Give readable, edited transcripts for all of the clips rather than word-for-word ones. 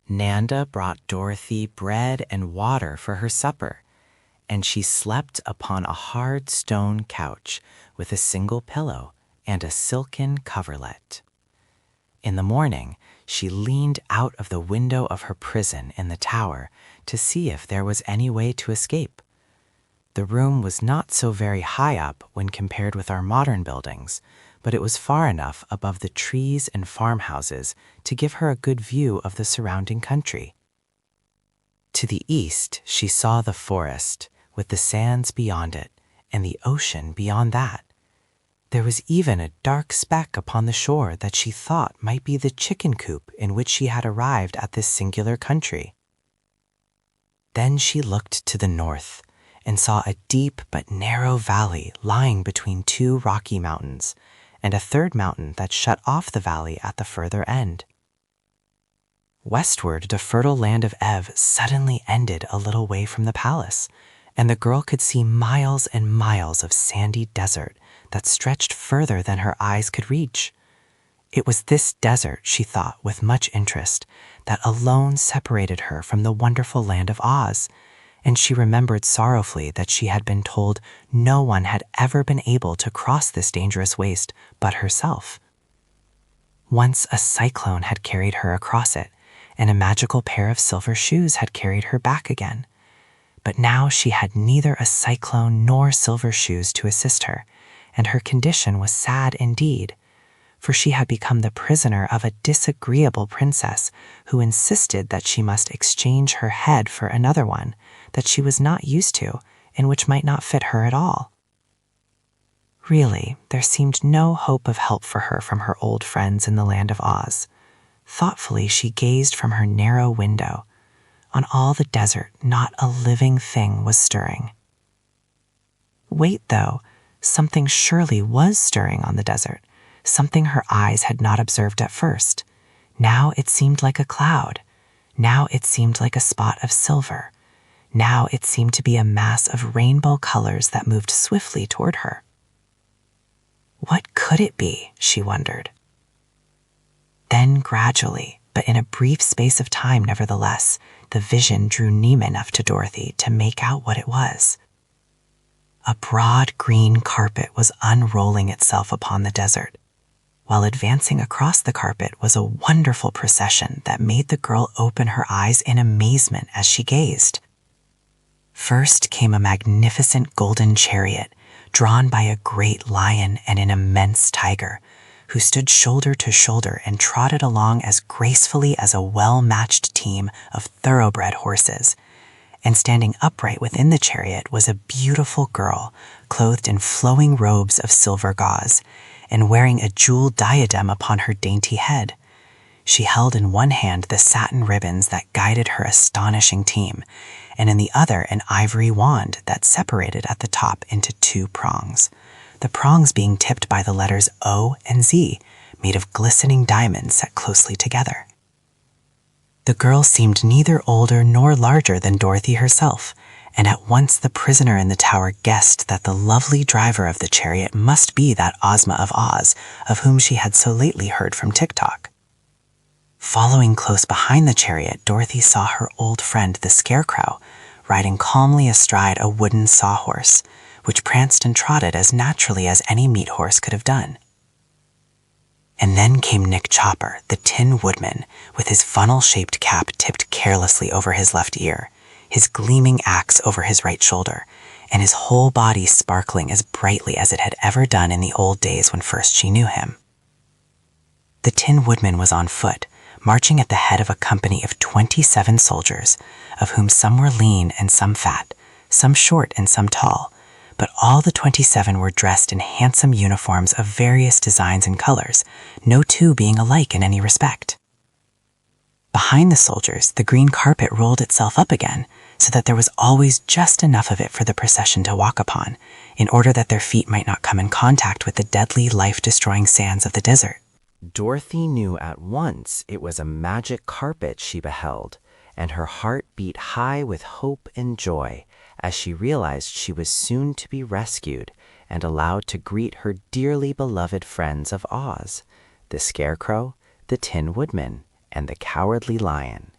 Nanda brought Dorothy bread and water for her supper, and she slept upon a hard stone couch with a single pillow and a silken coverlet. In the morning, she leaned out of the window of her prison in the tower to see if there was any way to escape. The room was not so very high up when compared with our modern buildings, but it was far enough above the trees and farmhouses to give her a good view of the surrounding country. To the east, she saw the forest, with the sands beyond it, and the ocean beyond that. There was even a dark speck upon the shore that she thought might be the chicken coop in which she had arrived at this singular country. Then she looked to the north, and saw a deep but narrow valley lying between two rocky mountains, and a third mountain that shut off the valley at the further end. Westward, the fertile land of Ev suddenly ended a little way from the palace, and the girl could see miles and miles of sandy desert that stretched further than her eyes could reach. It was this desert, she thought with much interest, that alone separated her from the wonderful land of Oz, and she remembered sorrowfully that she had been told no one had ever been able to cross this dangerous waste but herself. Once a cyclone had carried her across it, and a magical pair of silver shoes had carried her back again. But now she had neither a cyclone nor silver shoes to assist her, and her condition was sad indeed, for she had become the prisoner of a disagreeable princess who insisted that she must exchange her head for another one that she was not used to and which might not fit her at all. Really, there seemed no hope of help for her from her old friends in the land of Oz. Thoughtfully, she gazed from her narrow window. On all the desert, not a living thing was stirring. Wait, though, something surely was stirring on the desert, something her eyes had not observed at first. Now it seemed like a cloud. Now it seemed like a spot of silver. Now it seemed to be a mass of rainbow colors that moved swiftly toward her. What could it be, she wondered. Then gradually, but in a brief space of time nevertheless, the vision drew near enough to Dorothy to make out what it was. A broad green carpet was unrolling itself upon the desert. While advancing across the carpet was a wonderful procession that made the girl open her eyes in amazement as she gazed. First came a magnificent golden chariot, drawn by a great lion and an immense tiger, who stood shoulder to shoulder and trotted along as gracefully as a well-matched team of thoroughbred horses. And standing upright within the chariot was a beautiful girl, clothed in flowing robes of silver gauze, and wearing a jeweled diadem upon her dainty head. She held in one hand the satin ribbons that guided her astonishing team, and in the other an ivory wand that separated at the top into two prongs, the prongs being tipped by the letters O and Z, made of glistening diamonds set closely together. The girl seemed neither older nor larger than Dorothy herself, and at once the prisoner in the tower guessed that the lovely driver of the chariot must be that Ozma of Oz, of whom she had so lately heard from TikTok. Following close behind the chariot, Dorothy saw her old friend the Scarecrow, riding calmly astride a wooden sawhorse, which pranced and trotted as naturally as any meat horse could have done. And then came Nick Chopper, the Tin Woodman, with his funnel-shaped cap tipped carelessly over his left ear, his gleaming axe over his right shoulder, and his whole body sparkling as brightly as it had ever done in the old days when first she knew him. The Tin Woodman was on foot, marching at the head of a company of 27 soldiers, of whom some were lean and some fat, some short and some tall, but all the 27 were dressed in handsome uniforms of various designs and colors, no two being alike in any respect. Behind the soldiers, the green carpet rolled itself up again, so that there was always just enough of it for the procession to walk upon, in order that their feet might not come in contact with the deadly, life-destroying sands of the desert. Dorothy knew at once it was a magic carpet she beheld, and her heart beat high with hope and joy as she realized she was soon to be rescued and allowed to greet her dearly beloved friends of Oz, the Scarecrow, the Tin Woodman, and the Cowardly Lion.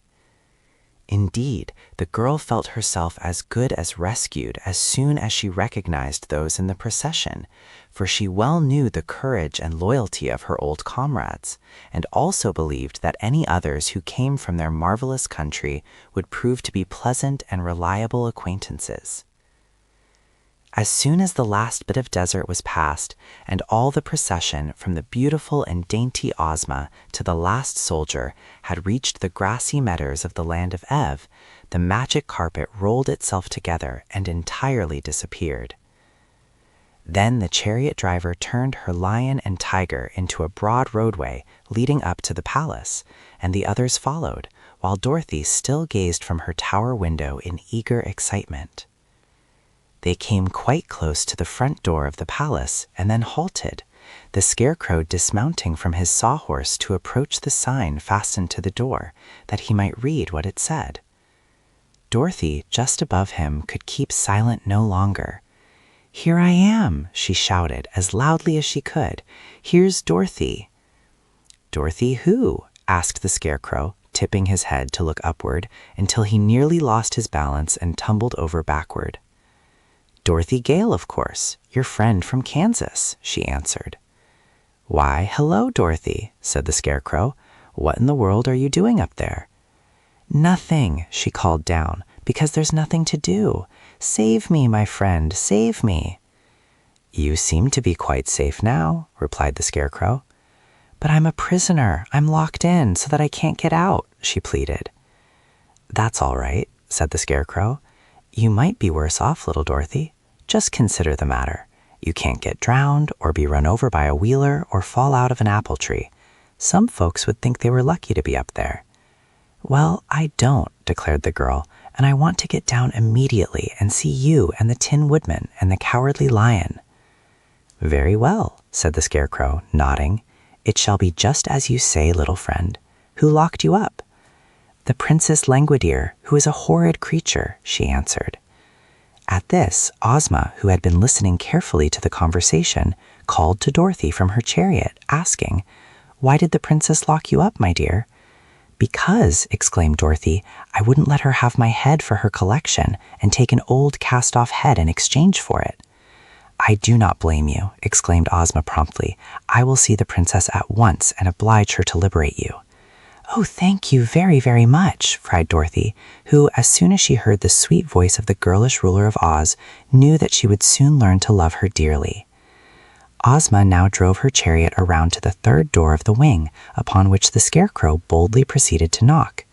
Indeed, the girl felt herself as good as rescued as soon as she recognized those in the procession, for she well knew the courage and loyalty of her old comrades, and also believed that any others who came from their marvelous country would prove to be pleasant and reliable acquaintances. As soon as the last bit of desert was passed, and all the procession from the beautiful and dainty Ozma to the last soldier had reached the grassy meadows of the land of Ev, the magic carpet rolled itself together and entirely disappeared. Then the chariot driver turned her lion and tiger into a broad roadway leading up to the palace, and the others followed, while Dorothy still gazed from her tower window in eager excitement. They came quite close to the front door of the palace and then halted, the Scarecrow dismounting from his sawhorse to approach the sign fastened to the door, that he might read what it said. Dorothy, just above him, could keep silent no longer. "Here I am," she shouted as loudly as she could. "Here's Dorothy." "Dorothy who?" asked the Scarecrow, tipping his head to look upward until he nearly lost his balance and tumbled over backward. "Dorothy Gale, of course, your friend from Kansas," she answered. "Why, hello, Dorothy," said the Scarecrow. "What in the world are you doing up there?" "Nothing," she called down, "because there's nothing to do. Save me, my friend, save me." "You seem to be quite safe now," replied the Scarecrow. "But I'm a prisoner. I'm locked in so that I can't get out," she pleaded. "That's all right," said the Scarecrow. "You might be worse off, little Dorothy. Just consider the matter. You can't get drowned or be run over by a wheeler or fall out of an apple tree. Some folks would think they were lucky to be up there." "Well, I don't," declared the girl, "and I want to get down immediately and see you and the Tin Woodman and the Cowardly Lion." "Very well," said the Scarecrow, nodding. "It shall be just as you say, little friend. Who locked you up?" "The Princess Languideer, who is a horrid creature," she answered. At this, Ozma, who had been listening carefully to the conversation, called to Dorothy from her chariot, asking, "Why did the princess lock you up, my dear?" "Because," exclaimed Dorothy, "I wouldn't let her have my head for her collection and take an old cast-off head in exchange for it." "I do not blame you," exclaimed Ozma promptly. "I will see the princess at once and oblige her to liberate you." "Oh, thank you very, very much," cried Dorothy, who, as soon as she heard the sweet voice of the girlish ruler of Oz, knew that she would soon learn to love her dearly. Ozma now drove her chariot around to the third door of the wing, upon which the Scarecrow boldly proceeded to knock.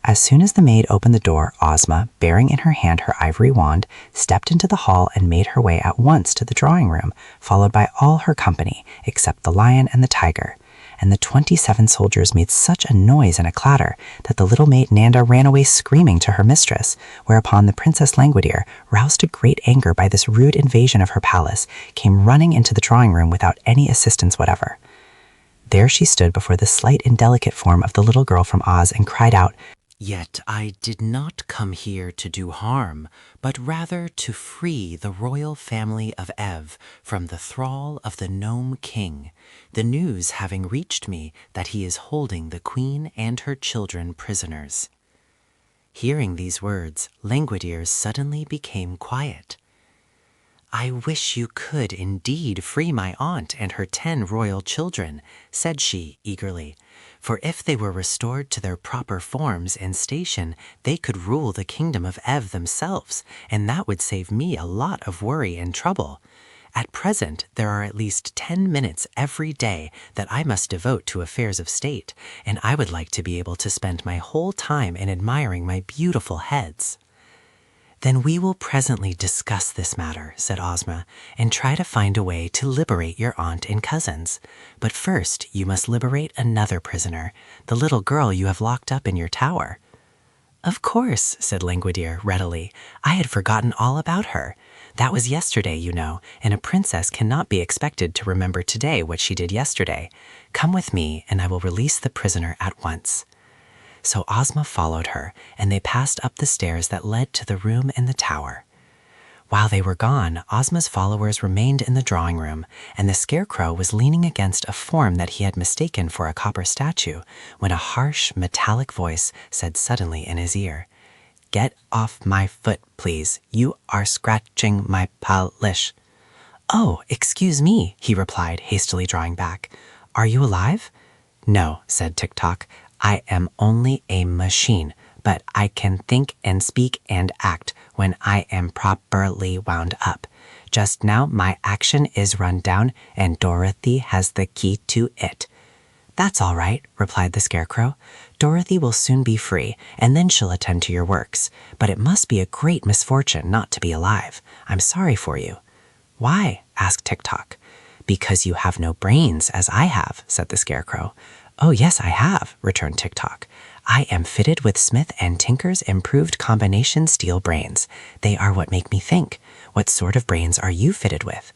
As soon as the maid opened the door, Ozma, bearing in her hand her ivory wand, stepped into the hall and made her way at once to the drawing room, followed by all her company, except the lion and the tiger. And the 27 soldiers made such a noise and a clatter that the little maid Nanda ran away screaming to her mistress, whereupon the Princess Languideer, roused to great anger by this rude invasion of her palace, came running into the drawing room without any assistance whatever. There she stood before the slight and delicate form of the little girl from Oz and cried out, "Yet I did not come here to do harm, but rather to free the royal family of Ev from the thrall of the Nome King, the news having reached me that he is holding the Queen and her children prisoners." Hearing these words, Languideer suddenly became quiet. "I wish you could indeed free my aunt and her 10 royal children," said she eagerly. "For if they were restored to their proper forms and station, they could rule the kingdom of Ev themselves, and that would save me a lot of worry and trouble. At present, there are at least 10 minutes every day that I must devote to affairs of state, and I would like to be able to spend my whole time in admiring my beautiful heads." "Then we will presently discuss this matter," said Ozma, "and try to find a way to liberate your aunt and cousins. But first, you must liberate another prisoner, the little girl you have locked up in your tower." "Of course," said Languideer readily. "I had forgotten all about her. That was yesterday, you know, and a princess cannot be expected to remember today what she did yesterday. Come with me, and I will release the prisoner at once." So Ozma followed her, and they passed up the stairs that led to the room in the tower. While they were gone, Ozma's followers remained in the drawing room, and the Scarecrow was leaning against a form that he had mistaken for a copper statue when a harsh, metallic voice said suddenly in his ear, "Get off my foot, please. You are scratching my polish." "Oh, excuse me," he replied, hastily drawing back. "Are you alive?" "No," said Tick-Tock. "I am only a machine, but I can think and speak and act when I am properly wound up. Just now my action is run down, and Dorothy has the key to it." "That's all right," replied the Scarecrow. "Dorothy will soon be free, and then she'll attend to your works. But it must be a great misfortune not to be alive. I'm sorry for you." "Why?" asked Tick-Tock. "Because you have no brains, as I have," said the Scarecrow. "Oh, yes, I have," returned Tick-Tock. "I am fitted with Smith & Tinker's improved combination steel brains. They are what make me think. What sort of brains are you fitted with?"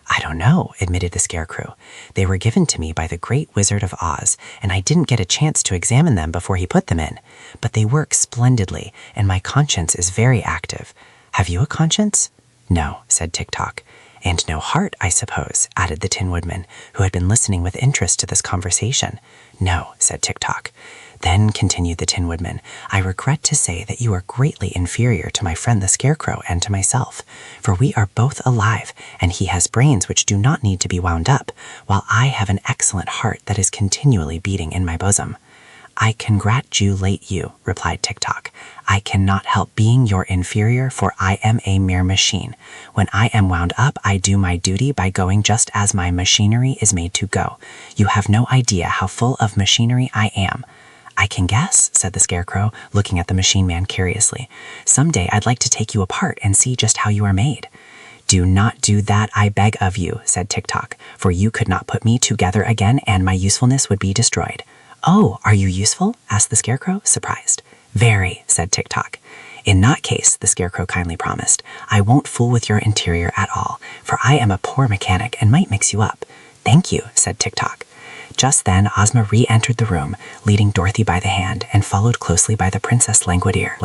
"I don't know," admitted the Scarecrow. "They were given to me by the great Wizard of Oz, and I didn't get a chance to examine them before he put them in. But they work splendidly, and my conscience is very active. Have you a conscience?" "No," said Tick-Tock. "And no heart, I suppose," added the Tin Woodman, who had been listening with interest to this conversation. "No," said Tick-Tock. "Then," continued the Tin Woodman, "I regret to say that you are greatly inferior to my friend the Scarecrow and to myself, for we are both alive, and he has brains which do not need to be wound up, while I have an excellent heart that is continually beating in my bosom." "I congratulate you," replied Tick-Tock. "I cannot help being your inferior, for I am a mere machine. When I am wound up, I do my duty by going just as my machinery is made to go. You have no idea how full of machinery I am." "I can guess," said the Scarecrow, looking at the Machine Man curiously. "Someday I'd like to take you apart and see just how you are made." "Do not do that, I beg of you," said Tick-Tock, "for you could not put me together again, and my usefulness would be destroyed." "Oh, are you useful?" asked the Scarecrow, surprised. "Very," said Tick-Tock. "In that case," the Scarecrow kindly promised, "I won't fool with your interior at all, for I am a poor mechanic and might mix you up." "Thank you," said Tick-Tock. Just then Ozma re-entered the room, leading Dorothy by the hand and followed closely by the Princess Languideer.